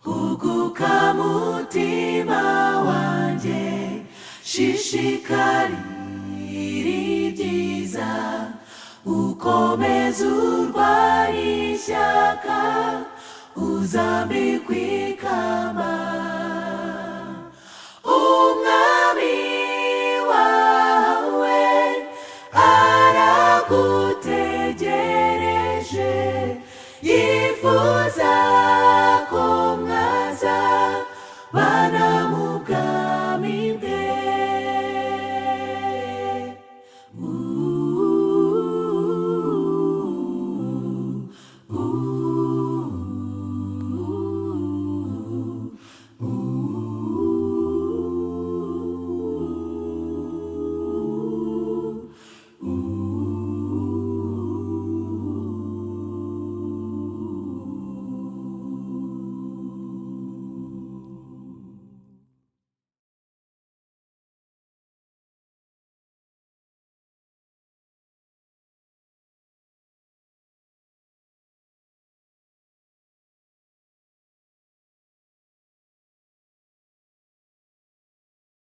Huguka mutima wanjye, shishikarira ibyiza, ukomeze urwane ishyaka, uzambikwa ikamba. Umwami wawe aragutegereje, yifuza ko mwazabana mu bwami bwe.